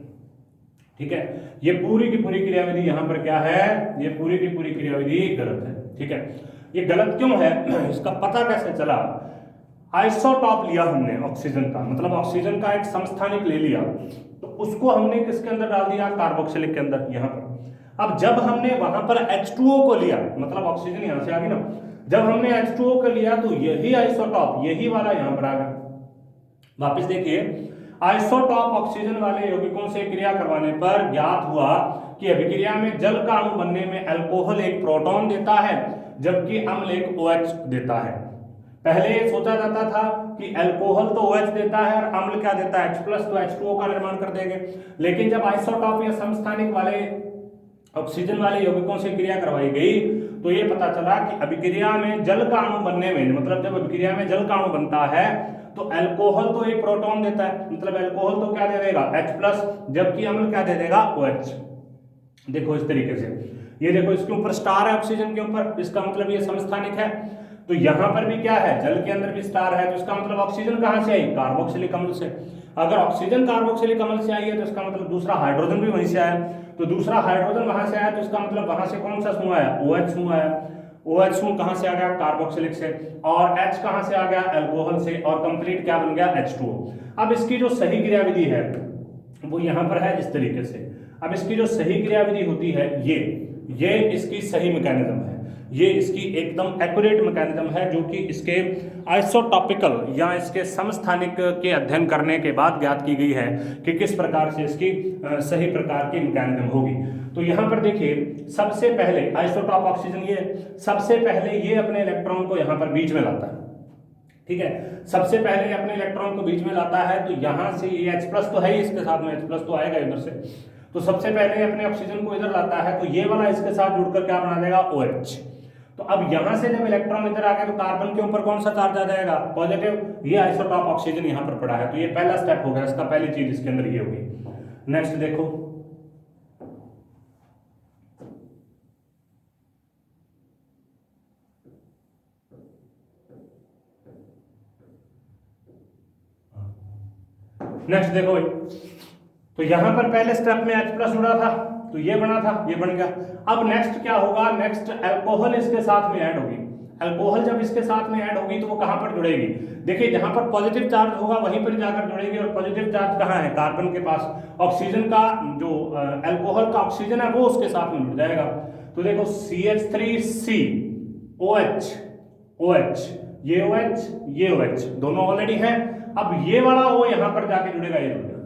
[SPEAKER 1] ठीक है, ये पूरी की पूरी क्रियाविधि यहाँ पर क्या है, ये पूरी की पूरी क्रियाविधि गलत है। ठीक है, ये गलत क्यों है, इसका पता कैसे चला, आइसोटॉप लिया हमने ऑक्सीजन का, मतलब ऑक्सीजन का एक समस्थानिक ले लिया, तो उसको हमने किसके अंदर डाल दिया, कार्बोक्सिलिक के अंदर, यहाँ पर। अब जब हमने वहां पर H2O को लिया, मतलब ऑक्सीजन यहाँ से आ गई ना, जब हमने H2O को लिया तो यही आइसोटॉप, यही वाला यहाँ पर आ गया। वापिस देखिए, आइसोटॉप ऑक्सीजन वाले यौगिकों से क्रिया करवाने पर ज्ञात हुआ कि अभिक्रिया में जल का अणु बनने में अल्कोहल एक प्रोटॉन देता है जबकि अम्ल एक OH देता है। पहले ये सोचा जाता था कि अल्कोहल तो OH देता है और अम्ल क्या देता है, H+, तो H2O का निर्माण कर देंगे। लेकिन जब आइसोटॉप या समस्थानिक वाले ऑक्सीजन वाले यौगिकों से क्रिया करवाई गई तो ये पता चला कि अभिक्रिया में जल का अणु बनने में, मतलब जब अभिक्रिया में जल का अणु बनता है तो अल्कोहल तो एक प्रोटॉन देता है, मतलब अल्कोहल तो क्या दे देगा, H+, जबकि अम्ल क्या दे देगा, OH। देखो इस तरीके से, ये देखो इसके ऊपर स्टार है ऑक्सीजन के ऊपर, इसका मतलब ये समस्थानिक है। तो यहाँ पर भी क्या है, जल के अंदर भी स्टार है, तो इसका मतलब ऑक्सीजन कहाँ से आई, कार्बोक्सिलिक अम्ल से। अगर ऑक्सीजन कार्बोक्सिलिक अम्ल से आई है तो इसका मतलब दूसरा हाइड्रोजन भी वहीं से आया, तो दूसरा हाइड्रोजन वहां से आया तो इसका मतलब वहां से कौन सा समूह आया, OH समूह आया। OH समूह कहां से आ गया, कार्बोक्सिलिक से, और H कहां से आ गया, अल्कोहल से, और कंप्लीट क्या बन गया, H2O। अब इसकी जो सही क्रियाविधि है वो यहाँ पर है इस तरीके से। अब इसकी जो सही क्रियाविधि होती है ये इसकी सही मैकेनिज्म है, ये इसकी एकदम एक्यूरेट मैकेनिज्म है, जो कि इसके आइसोटॉपिकल या इसके समस्थानिक के अध्ययन करने के बाद ज्ञात की गई है कि किस प्रकार से इसकी सही प्रकार की मैकेनिज्म होगी। तो यहाँ पर देखिए, सबसे पहले आइसोटॉप ऑक्सीजन, ये सबसे पहले ये अपने इलेक्ट्रॉन को यहाँ पर बीच में लाता है। ठीक है, सबसे पहले अपने इलेक्ट्रॉन को बीच में लाता है, तो यहाँ से ये H+ तो है ही, इसके साथ में H+ तो आएगा इधर से, तो सबसे पहले अपने ऑक्सीजन को इधर लाता है, तो ये वाला इसके साथ जुड़कर क्या बना देगा, OH। तो अब यहां से जब इलेक्ट्रॉन इधर आ गया तो कार्बन के ऊपर कौन सा चार्ज आ जाएगा, पॉजिटिव, ये आइसोटॉप ऑक्सीजन यहां पर पड़ा है, तो ये पहला स्टेप हो गया, इसका पहली चीज इसके अंदर ये होगी। नेक्स्ट देखो, नेक्स्ट देखो भाई, तो यहां पर पहले स्टेप में H प्लस जुड़ा था तो ये बना था, ये बन गया। अब नेक्स्ट क्या होगा, नेक्स्ट अल्कोहल इसके साथ में ऐड होगी। अल्कोहल जब इसके साथ में ऐड होगी तो वो कहां पर जुड़ेगी, देखिए जहां पर पॉजिटिव चार्ज होगा वहीं पर जाकर जुड़ेगी, और पॉजिटिव चार्ज कहां है, कार्बन के पास। ऑक्सीजन का जो अल्कोहल का ऑक्सीजन है वो उसके साथ में जुड़ जाएगा। तो देखो CH3COH, OH, ये OH, ये OH दोनों ऑलरेडी हैं। अब ये वाला O यहां पर जाके जुड़ेगा, ये जुड़ गया,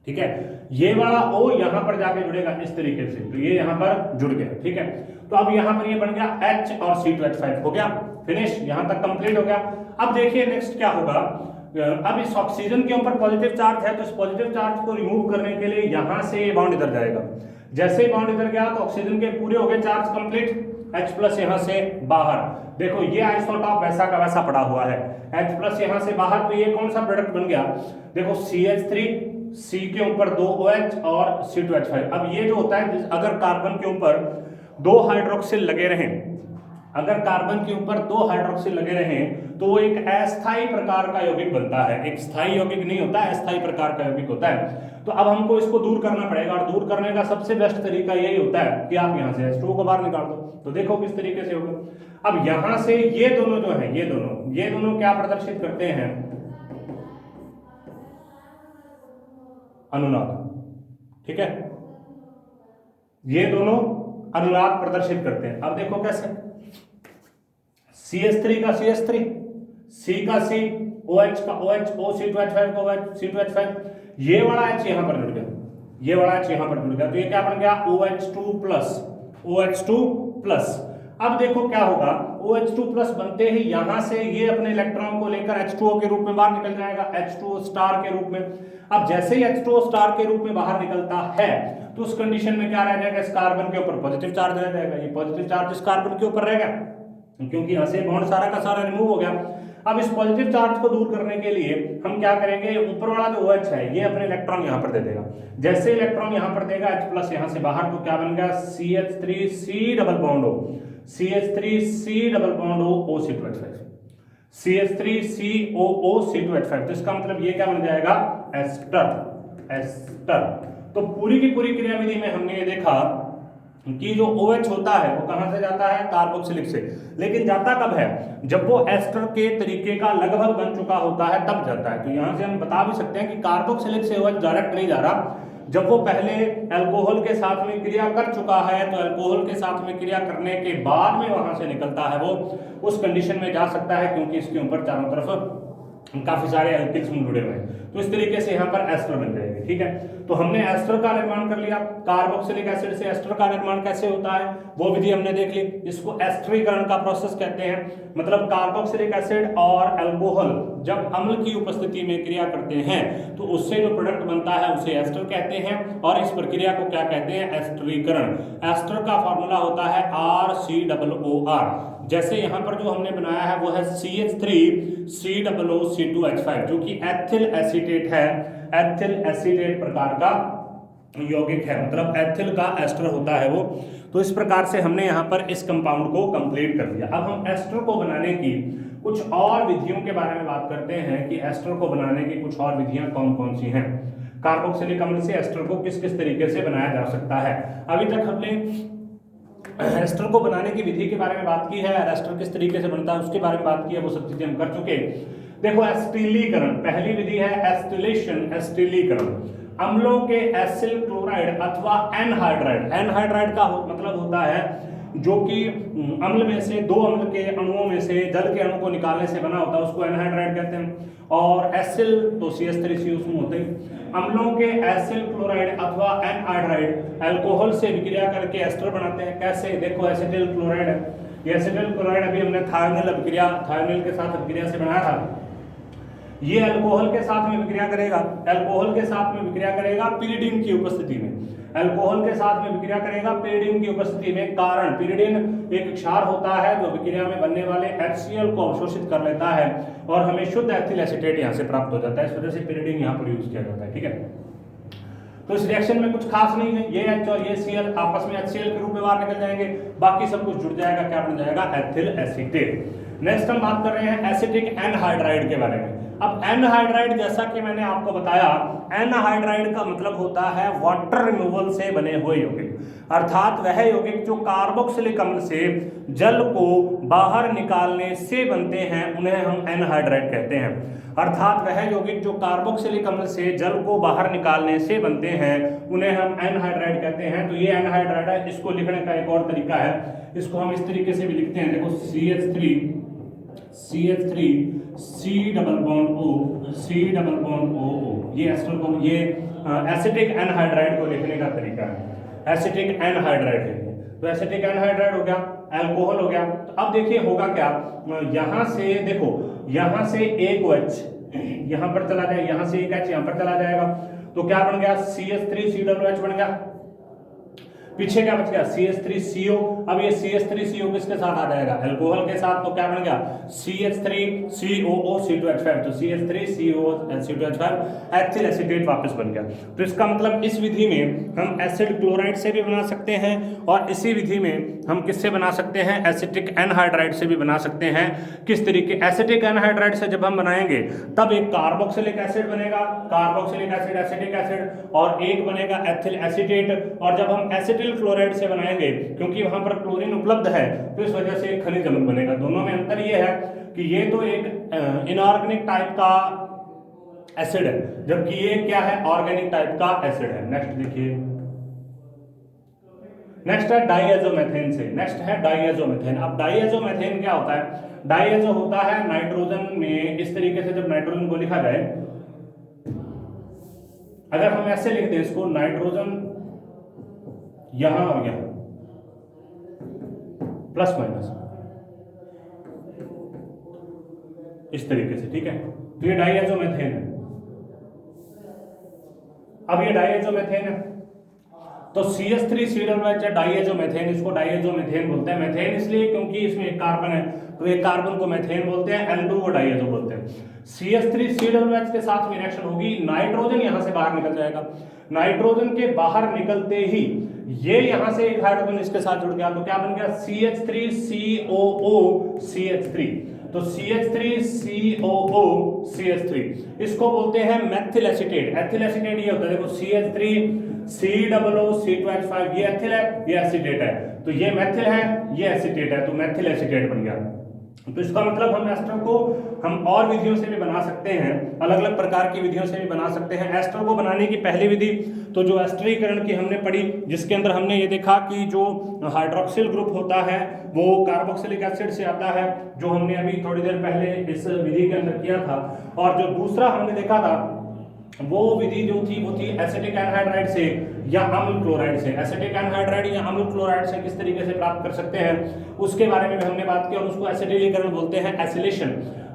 [SPEAKER 1] ठीक है। ये वाला O यहां पर जाके जुड़ेगा इस तरीके से, तो ये यहां पर जुड़ गया, ठीक है। तो अब यहां पर ये बन गया H और C2H5 हो गया, फिनिश, यहां तक कंप्लीट हो गया। अब देखिए नेक्स्ट क्या होगा, अब इस ऑक्सीजन के ऊपर पॉजिटिव चार्ज है तो इस पॉजिटिव चार्ज को रिमूव करने के लिए यहां से ये बॉन्ड इधर जाएगा। जैसे ही बॉन्ड इधर गया तो ऑक्सीजन के पूरे हो गए चार्ज कंप्लीट, H प्लस यहां से बाहर, देखो ये आइसोटॉप वैसा का वैसा पड़ा हुआ है, H प्लस यहां से बाहर, तो ये कौन सा प्रोडक्ट बन गया, देखो CH3, C के ऊपर 2 OH और C2H5। अब ये जो होता है, अगर कार्बन के ऊपर 2 हाइड्रोक्सिल लगे रहें, अगर कार्बन के ऊपर 2 हाइड्रोक्सिल लगे रहें तो वो एक अस्थायी प्रकार का यौगिक बनता है, एक स्थायी यौगिक नहीं होता, अस्थायी प्रकार का यौगिक होता है। तो अब हमको इसको दूर करना पड़ेगा, और दूर करने का सबसे बेस्ट तरीका यही होता है कि आप यहाँ से H2O को बाहर निकाल दो। तो देखो किस तरीके से होगा। अब यहां से ये दोनों जो है, ये दोनों क्या प्रदर्शित करते हैं, अनुनाद, ठीक है, ये दोनों अनुनाद प्रदर्शित करते हैं। अब देखो कैसे, CH3 का CH3, C का C, OH का OH, O, C2H5 का OH, C2H5, ये वाला H यहां पर जुड़ गया, ये वाला H यहां पर जुड़ गया, तो ये क्या बन गया, OH2 प्लस, OH2 प्लस। अब देखो क्या होगा, OH2 प्लस बनते ही यहां से ये अपने इलेक्ट्रॉन को लेकर H2O के रूप में बाहर निकल जाएगा, H2O स्टार के रूप में। अब जैसे ही H2O स्टार के रूप में बाहर निकलता है तो उस कंडीशन में क्या रह जाएगा, इस कार्बन के ऊपर पॉजिटिव चार्ज रह जाएगा, ये पॉजिटिव चार्ज इस कार्बन के ऊपर रहेगा क्योंकि यहां से बॉन्ड सारा का सारा रिमूव हो गया। अब इस पॉजिटिव चार्ज को दूर करने के लिए हम क्या करेंगे, ऊपर वाला जो OH है ये अपने इलेक्ट्रॉन यहां पर दे देगा, जैसे इलेक्ट्रॉन यहां पर देगा H प्लस यहां से बाहर, तो क्या बन गया, CH3C double bond O, CH3C double bond O, O, CH3COO, C2H5। तो इसका मतलब ये क्या बन जाएगा, एस्टर, एस्टर। तो पूरी की पूरी क्रियाविधि में हमने ये देखा कि जो OH होता है वो कहां से जाता है, कार्बोक्सिलिक से, लेकिन जाता कब है, जब वो एस्टर के तरीके का लगभग बन चुका होता है तब जाता है। तो यहां से हम बता भी सकते हैं कि कार्बोक्सिलिक से OH डायरेक्ट नहीं जा रहा, जब वो पहले अल्कोहल के साथ में क्रिया कर चुका है तो अल्कोहल के साथ में क्रिया करने के बाद में वहां से निकलता है, वो उस कंडीशन में जा सकता है क्योंकि इसके ऊपर चारों तरफ काफी सारे एल्किल्स जुड़े हुए हैं। तो इस तरीके से यहाँ पर एस्टर बन जाएगी, ठीक है। तो हमने एस्टर का निर्माण कर लिया, कार्बोक्सिलिक एसिड से एस्टर का निर्माण कैसे होता है वो विधि हमने देख ली, इसको एस्टरीकरण का प्रोसेस कहते हैं। मतलब कार्बोक्सिलिक एसिड और अल्कोहल जब अम्ल की उपस्थिति में क्रिया करते हैं तो उससे जो प्रोडक्ट बनता है उसे एस्टर कहते हैं, और इस प्रक्रिया को क्या कहते हैं, एस्टरीकरण। एस्टर का फॉर्मूला होता है RCOOR। जैसे यहाँ पर जो हमने बनाया है वो है CH3COOC2H5 जो कि एथिल एसीटेट है, एथिल एसीटेट प्रकार का यौगिक है, मतलब एथिल का एस्टर होता है वो। तो इस प्रकार से हमने यहाँ पर इस कंपाउंड को कंप्लीट कर दिया। अब हम एस्टर को बनाने की कुछ और विधियों के बारे में बात करते हैं कि एस्टर को बनाने की कुछ और विधियां कौन कौन सी हैं, कार्बोक्सिलिक अम्ल से एस्टर को किस किस तरीके से बनाया जा सकता है। अभी तक हमने एस्टर को बनाने की विधि के बारे में बात की है, एस्टर किस तरीके से बनता है उसके बारे में बात की है, वो सब चीजें हम कर चुके। देखो एस्टिलीकरण, पहली विधि है एस्टिलेशन, एस्टिलीकरण। अम्लों के एसिल क्लोराइड अथवा एनहाइड्राइड, एनहाइड्राइड का मतलब होता है जो कि अम्ल में से, दो अम्ल के अणुओं में से जल के अणु को निकालने से बना होता है, उसको एनहाइड्राइड कहते हैं। और एसिल तो CH3C उसमें होते हैं। अम्लों के एसिल क्लोराइड अथवा एनहाइड्राइड अल्कोहल से विक्रिया करके एस्टर बनाते हैं। कैसे, देखो एसिटिल क्लोराइड है, ये एसिटिल क्लोराइड अभी हमने थायोनिल अभिक्रिया, थायोनिल के साथ अभिक्रिया से बनाया था। ये अल्कोहल के साथ में विक्रिया करेगा, अल्कोहल के साथ में विक्रिया करेगा पिरिडिन की उपस्थिति में, अल्कोहल के साथ में विक्रिया करेगा पिरिडिन की उपस्थिति में। कारण, पिरिडिन एक क्षार होता है जो विक्रिया में बनने वाले HCl को अवशोषित कर लेता है और हमें शुद्ध एथिल एसीटेट यहाँ से प्राप्त हो जाता है। इस वजह से पिरिडिन यहाँ पर यूज किया जाता है, ठीक है। तो इस रिएक्शन में कुछ खास नहीं है, ये H और ये Cl आपस में HCl के रूप में बाहर निकल जाएंगे। बाकी सब कुछ जुड़ जाएगा, क्या बन जाएगा, एथिल एसीटेट। नेक्स्ट हम बात कर रहे हैं एसिटिक एनहाइड्राइड के बारे में। अब एनहाइड्राइड, जैसा कि मैंने आपको बताया, एनहाइड्राइड का मतलब होता है वाटर रिमूवल से बने हुए यौगिक, अर्थात वह यौगिक जो कार्बोक्सिलिक अम्ल से जल को बाहर निकालने से बनते हैं उन्हें हम एनहाइड्राइड कहते हैं। अर्थात वह यौगिक जो कार्बोक्सिलिक अम्ल से जल को बाहर निकालने से बनते हैं उन्हें हम एनहाइड्राइड कहते हैं। तो ये एनहाइड्राइड है। इसको लिखने का एक और तरीका है, इसको हम इस तरीके से भी लिखते हैं, देखो CH3 C double bond O, ये एस्टर को, ये एसिटिक एनहाइड्राइड को लिखने का तरीका है। एसिटिक एनहाइड्राइड है, तो एसिटिक एनहाइड्राइड हो गया, अल्कोहल हो गया। तो अब देखिए होगा क्या, यहां से देखो, यहां से एक OH यहां पर चला जाए, यहां से एक H यहां पर चला जाएगा, तो क्या बन गया, CH3COOH बन गया। पीछे क्या बच गया, CH3CO। अब ये CH3CO किसके साथ आ जाएगा, अल्कोहल के साथ, तो क्या बन गया, CH3COOC2H5, तो CH3COOC2H5 एथिल एसीटेट वापस बन गया। तो इसका मतलब इस विधि में हम एसिड क्लोराइड से भी बना सकते हैं और इसी विधि में हम किससे बना सकते हैं, एसिटिक एनहाइड्राइड से भी बना सकते हैं। किस तरीके, एसिटिक एनहाइड्राइड से जब हम बनाएंगे तब एक कार्बोक्सिलिक एसिड बनेगा, कार्बोक्सिलिक एसिड एसिटिक एसिड, और एक बनेगा एथिल एसीटेट। और जब हम एसिटिल क्लोराइड से बनाएंगे, क्योंकि वहां पर क्लोरीन उपलब्ध है, तो इस वजह से एक खनिज अम्ल बनेगा। दोनों में अंतर यह है कि ये तो एक इनऑर्गेनिक टाइप का एसिड है, जबकि ये क्या है, ऑर्गेनिक टाइप का एसिड है। नेक्स्ट देखिए, नेक्स्ट है डाइएजोमेथेन से, नेक्स्ट है डाइएजोमेथेन। अब डाइएजोमेथेन क्या होता है, डाइएजो होता है नाइट्रोजन में, इस तरीके से जब नाइट्रोजन को लिखा जाए, अगर हम ऐसे लिखते हैं इसको, नाइट्रोजन यहां और यहां प्लस माइनस इस तरीके से, ठीक है, तो ये डाइएजोमेथेन है। अब ये डाइएजोमेथेन है, तो CH3COOH डाइएजोमेथेन, इसको डाइएजोमेथेन बोलते हैं। मेथेन इसलिए क्योंकि इसमें एक कार्बन है, तो एक कार्बन को मेथेन बोलते हैं, N2 को डाइएजो बोलते हैं। CH3COOH के साथ में रिएक्शन होगी, नाइट्रोजन यहां से बाहर निकल जाएगा, नाइट्रोजन के बाहर निकलते ही ये यहां से एक हाइड्रोजन इसके साथ जुड़ गया, तो क्या बन गया, CH3COOCH3, तो CH3COOCH3, इसको बोलते हैं मेथिल एसीटेट। एथिल एसीटेट ये होता है, देखो CH3COOC2H5, ये एथिल है, ये एसीटेट है, तो ये मेथिल है, ये एसीटेट है, तो मेथिल एसीटेट बन गया। तो इसका मतलब हम एस्टर को हम और विधियों से भी बना सकते हैं, अलग अलग प्रकार की विधियों से भी बना सकते हैं। एस्टर को बनाने की पहली विधि तो जो एस्टरीकरण की हमने पढ़ी, जिसके अंदर हमने ये देखा कि जो हाइड्रोक्सिल ग्रुप होता है वो कार्बोक्सिलिक एसिड से आता है, जो हमने अभी थोड़ी देर पहले इस विधि के अंदर किया था। और जो दूसरा हमने देखा था वो विधि जो थी वो थी एसिटिक एनहाइड्राइड से या अम्ल क्लोराइड से। एसिटिक एनहाइड्राइड या अम्ल क्लोराइड से किस तरीके से प्राप्त कर सकते हैं उसके बारे में भी हमने बात की, और उसको एसिटिलीकरण बोलते हैं, एसिलेशन।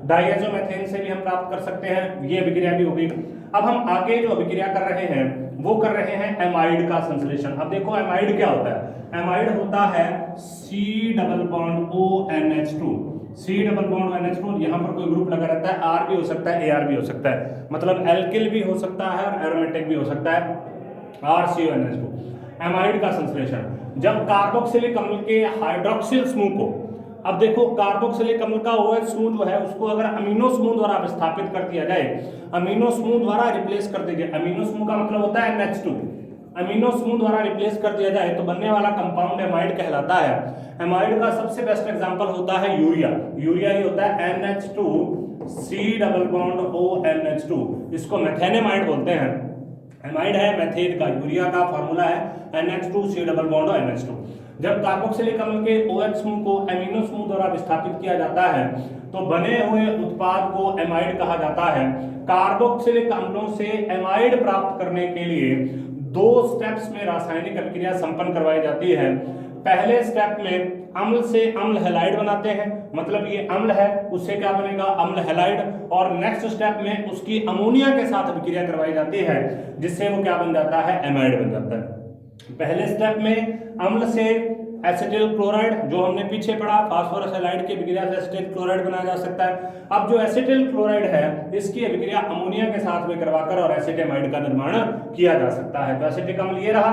[SPEAKER 1] डाइएजोमेथेन से भी हम प्राप्त कर सकते हैं, ये अभिक्रिया भी होगी। अब हम आगे जो अभिक्रिया कर रहे हैं वो कर रहे हैं एमाइड का संश्लेषण। अब देखो एमाइड क्या होता है, एमाइड होता है C+ONH2, C+ONH2, यहाँ पर कोई ग्रुप लगा रहता है, R भी हो सकता है, AR भी हो सकता है, मतलब एल्किल भी हो सकता है और एरोमेटिक भी हो सकता है, RCONH2। एमाइड का संश्लेषण, जब कार्बोक्सिलिक अम्ल के हाइड्रोक्सिल समूह को, अब देखो कार्बोक्सिलिक अम्ल का OH समूह जो है उसको अगर अमीनो समूह द्वारा विस्थापित कर दिया जाए, अमीनो समूह द्वारा रिप्लेस कर दिया जाए, अमीनो समूह का मतलब होता है NH2, अमीनो समूह द्वारा रिप्लेस कर दिया जाए तो बनने वाला कंपाउंड एमाइड कहलाता है। एमाइड का सबसे बेस्ट एग्जांपल होता है यूरिया। यूरिया ही होता है NH2C+ONH2, इसको मेथेनेमाइड बोलते हैं। एमाइड है मेथेन का, यूरिया का फार्मूला है NH2C+ONH2। जब कार्बोक्सिलिक अम्ल के OH समूह को अमीनो समूह द्वारा विस्थापित किया जाता है तो बने हुए उत्पाद को एमाइड कहा जाता है। कार्बोक्सिलिक अम्लों से एमाइड प्राप्त करने के लिए 2 स्टेप्स में रासायनिक अभिक्रिया संपन्न करवाई जाती है। पहले स्टेप में अम्ल से अम्ल हैलाइड बनाते हैं, मतलब ये अम्ल है उससे क्या बनेगा, अम्ल हैलाइड, और नेक्स्ट स्टेप में उसकी अमोनिया के साथ अभिक्रिया करवाई जाती है जिससे वो क्या बन जाता है, एमाइड बन जाता है। पहले स्टेप में अम्ल से एसिटिल क्लोराइड, जो हमने पीछे पढ़ा, फास्फोरस हैलाइड की अभिक्रिया से एसिटिल क्लोराइड बनाया जा सकता है। अब जो एसिटिल क्लोराइड है इसकी अभिक्रिया अमोनिया के साथ में करवाकर और एसिटेमाइड का निर्माण किया जा सकता है। तो एसिटिक अम्ल ये रहा।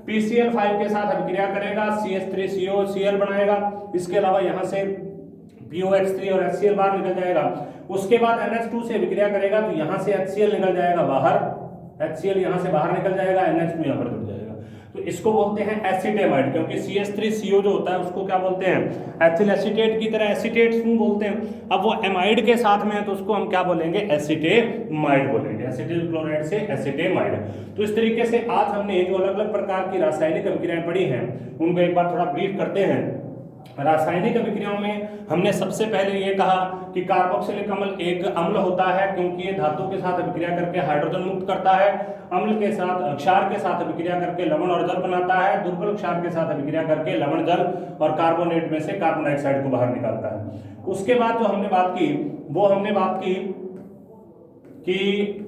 [SPEAKER 1] PCl5 के साथ अभिक्रिया करेगा, CH3COCl बनाएगा। इसके अलावा यहाँ से POH3 और HCl बाहर निकल जाएगा। उसके बाद NH2 से अभिक्रिया करेगा तो यहाँ से HCl निकल जाएगा बाहर, HCl यहाँ से बाहर निकल जाएगा, NH2 यहाँ पर जुड़ जाएगा। तो इसको बोलते हैं एसिटेमाइड, क्योंकि CH3CO जो होता है उसको क्या बोलते हैं, एथिल एसीटेट की तरह एसीटेट समूह बोलते हैं। अब वो एमाइड के साथ में है तो उसको हम क्या बोलेंगे, एसिटेमाइड बोलेंगे, एसिटिल क्लोराइड से एसिटेमाइड। तो इस तरीके से आज हमने जो अलग अलग प्रकार की रासायनिक अभिक्रियाएं पढ़ी हैं उनको एक बार थोड़ा ब्रीफ करते हैं। रासायनिक अभिक्रियाओं में हमने सबसे पहले ये कहा कि कार्बोक्सिलिक अम्ल एक अम्ल होता है, क्योंकि ये धातु के साथ अभिक्रिया करके हाइड्रोजन मुक्त करता है। अम्ल के साथ क्षार के साथ अभिक्रिया करके लवण और जल बनाता है। दुर्बल क्षार के साथ अभिक्रिया करके लवण, जल और कार्बोनेट में से कार्बन डाइऑक्साइड को बाहर निकालता है। उसके बाद जो हमने बात की वो हमने बात की कि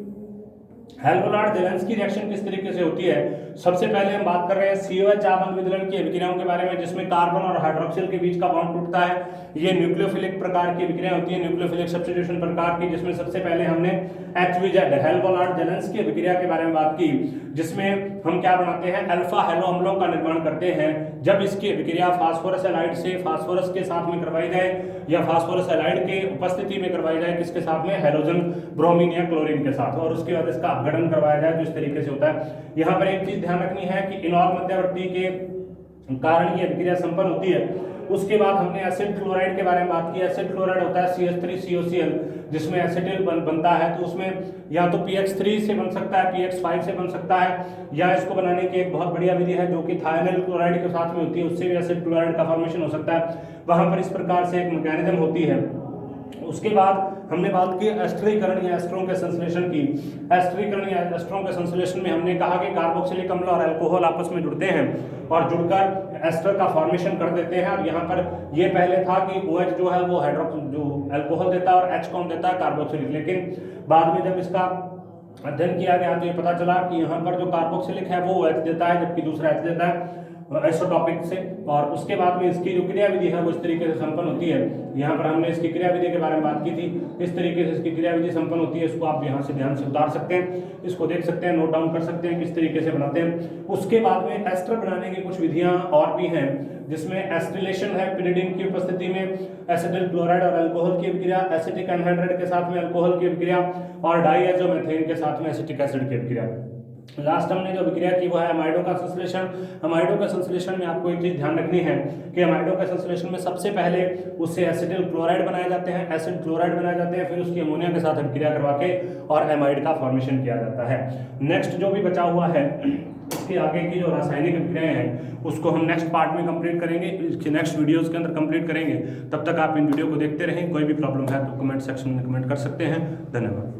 [SPEAKER 1] हेल्महोल्ट्ज-जेलेंस्की रिएक्शन किस तरीके से होती है। सबसे पहले हम बात कर रहे हैं COH आबंध विदलन की अभिक्रियाओं के बारे में, जिसमें कार्बन और हाइड्रोक्सिल के बीच का बॉन्ड टूटता है। ये न्यूक्लियोफिलिक प्रकार की अभिक्रिया होती है, न्यूक्लियोफिलिक सब्स्टिट्यूशन प्रकार की, जिसमें सबसे पहले हमने HVZ हेल्महोल्ट्ज-जेलेंस्की अभिक्रिया के बारे में बात की, जिसमें हम क्या बनाते हैं, अल्फा हेलो अम्लों का निर्माण करते हैं। जब इसकी अभिक्रिया फास्फोरस हैलाइड से फास्फोरस के साथ में करवाई जाए या फास्फोरस हैलाइड के उपस्थिति में करवाई जाए, किसके साथ में, हैलोजन, ब्रोमीन या क्लोरीन के साथ, और उसके बाद इसका अपघटन करवाया जाए, तो इस तरीके से होता है। यहाँ पर एक चीज ध्यान रखनी है कि इनॉल मध्यवर्ती के कारण ये अभिक्रिया संपन्न होती है। उसके बाद हमने एसिड क्लोराइड के बारे में बात की। एसिड क्लोराइड होता है CH3COCl, जिसमें एसिटिल बनता है, तो उसमें या तो PX3 से बन सकता है, PX5 से बन सकता है, या इसको बनाने की एक बहुत बढ़िया विधि है जो कि थायनिल क्लोराइड के साथ में होती है, उससे भी एसिड क्लोराइड का फॉर्मेशन हो सकता है। वहां पर इस प्रकार से एक मैकेनिज्म होती है। उसके बाद हमने बात की एस्टरीकरण या एस्टरों के संश्लेषण की। एस्टरीकरण या एस्टरों के संश्लेषण में हमने कहा कि कार्बोक्सिलिक अम्ल और अल्कोहल आपस में जुड़ते हैं और जुड़कर एस्टर का फॉर्मेशन कर देते हैं। और यहाँ पर ये पहले था कि OH जो है वो जो अल्कोहल देता है और H कौन देता है, कार्बोक्सिलिक। लेकिन बाद में जब इसका अध्ययन किया गया तो ये पता चला कि यहाँ पर जो कार्बोक्सिलिक है वो OH देता है, जबकि दूसरा H देता है आइसोटॉपिक से। और उसके बाद में इसकी जो क्रिया विधि है वो इस तरीके से संपन्न होती है। यहाँ पर हमने इसकी क्रिया विधि के बारे में बात की थी, इस तरीके से इसकी क्रिया विधि संपन्न होती है। इसको आप यहाँ से ध्यान से उतार सकते हैं, इसको देख सकते हैं, नोट डाउन कर सकते हैं किस तरीके से बनाते हैं। उसके बाद में एस्टर बनाने की कुछ विधियाँ और भी हैं, जिसमें एस्टिलेशन है, पिरिडिन की उपस्थिति में एसिटिल क्लोराइड और अल्कोहल की अभिक्रिया, एसिटिक एनहाइड्राइड के साथ में अल्कोहल की अभिक्रिया, और डाईएजोमेथेन के साथ में एसिटिक एसिड की अभिक्रिया। लास्ट हमने जो अभिक्रिया की वो है अमाइडों का संश्लेषण। अमाइडों का संश्लेषण में आपको एक चीज ध्यान रखनी है कि अमाइडों का संश्लेषण में सबसे पहले उससे एसिटिल क्लोराइड बनाए जाते हैं, एसिड क्लोराइड बनाए जाते हैं, फिर उसकी अमोनिया के साथ अभिक्रिया करवा के और एमाइड का फॉर्मेशन किया जाता है। नेक्स्ट जो भी बचा हुआ है इसके आगे की जो रासायनिक अभिक्रियाएं हैं उसको हम नेक्स्ट पार्ट में कंप्लीट करेंगे, इसके नेक्स्ट वीडियोस के अंदर कंप्लीट करेंगे। तब तक आप इन वीडियो को देखते रहें। कोई भी प्रॉब्लम है तो कमेंट सेक्शन में कमेंट कर सकते हैं। धन्यवाद।